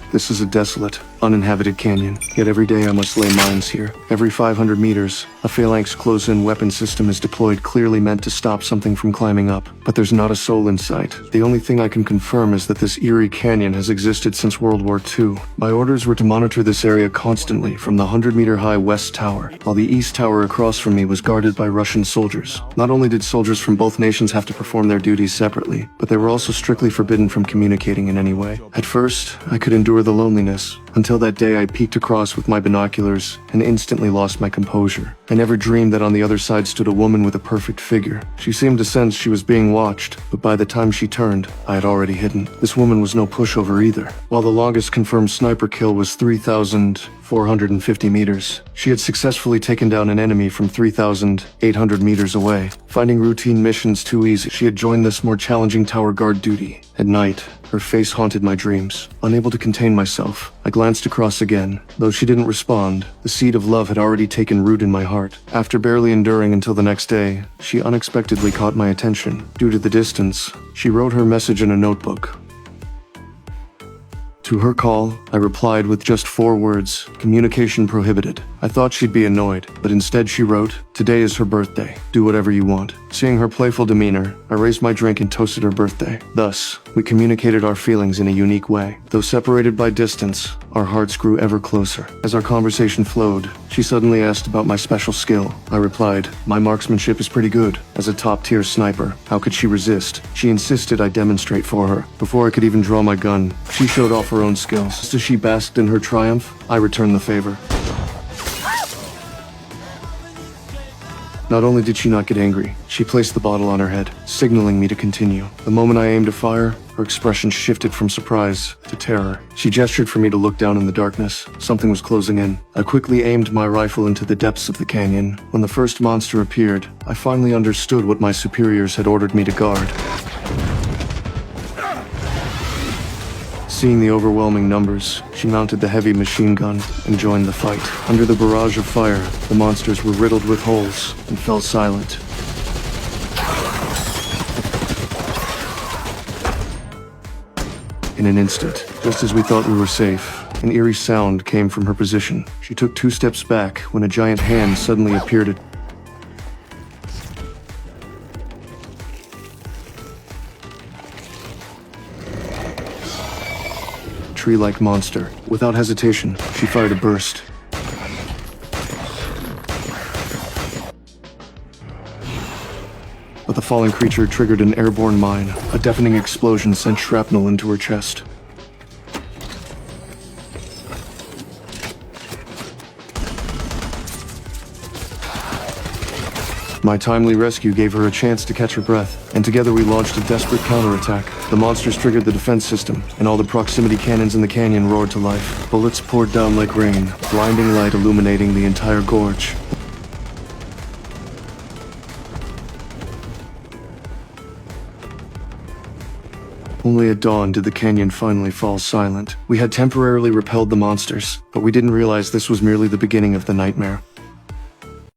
This is a desolate, uninhabited canyon, yet every day I must lay mines here. Every 500 meters, a phalanx close-in weapon system is deployed, clearly meant to stop something from climbing up. But there's not a soul in sight. The only thing I can confirm is that this eerie canyon has existed since World War II. My orders were to monitor this area constantly from the 100-meter-high West Tower, while the East Tower across from me was guarded by Russian soldiers. Not only did soldiers from both nations have to perform their duties separately, but they were also strictly forbidden from communicating in any way. At first, I could endure the loneliness, until that day I peeked across with my binoculars and instantly lost my composure. I never dreamed that on the other side stood a woman with a perfect figure. She seemed to sense she was being watched, but by the time she turned, I had already hidden. This woman was no pushover either. While the longest confirmed sniper kill was 3,450 meters, she had successfully taken down an enemy from 3,800 meters away. Finding routine missions too easy, she had joined this more challenging tower guard duty. At night, her face haunted my dreams. Unable to contain myself, I glanced across again. Though she didn't respond, the seed of love had already taken root in my heart. After barely enduring until the next day, she unexpectedly caught my attention. Due to the distance, she wrote her message in a notebook. To her call, I replied with just 4 words, communication prohibited. I thought she'd be annoyed, but instead she wrote, today is her birthday. Do whatever you want. Seeing her playful demeanor, I raised my drink and toasted her birthday. Thus, we communicated our feelings in a unique way. Though separated by distance, our hearts grew ever closer. As our conversation flowed, she suddenly asked about my special skill. I replied, my marksmanship is pretty good. As a top-tier sniper, how could she resist? She insisted I demonstrate for her. Before I could even draw my gun, she showed off her own skills. Just as she basked in her triumph, I returned the favor. Not only did she not get angry, she placed the bottle on her head, signaling me to continue. The moment I aimed to fire, her expression shifted from surprise to terror. She gestured for me to look down in the darkness. Something was closing in. I quickly aimed my rifle into the depths of the canyon. When the first monster appeared, I finally understood what my superiors had ordered me to guard. Seeing the overwhelming numbers, she mounted the heavy machine gun and joined the fight. Under the barrage of fire, the monsters were riddled with holes and fell silent. In an instant, just as we thought we were safe, an eerie sound came from her position. She took 2 steps back when a giant hand suddenly appeared at tree-like monster. Without hesitation, she fired a burst. But the falling creature triggered an airborne mine. A deafening explosion sent shrapnel into her chest. My timely rescue gave her a chance to catch her breath, and together we launched a desperate counterattack. The monsters triggered the defense system, and all the proximity cannons in the canyon roared to life. Bullets poured down like rain, blinding light illuminating the entire gorge. Only at dawn did the canyon finally fall silent. We had temporarily repelled the monsters, but we didn't realize this was merely the beginning of the nightmare.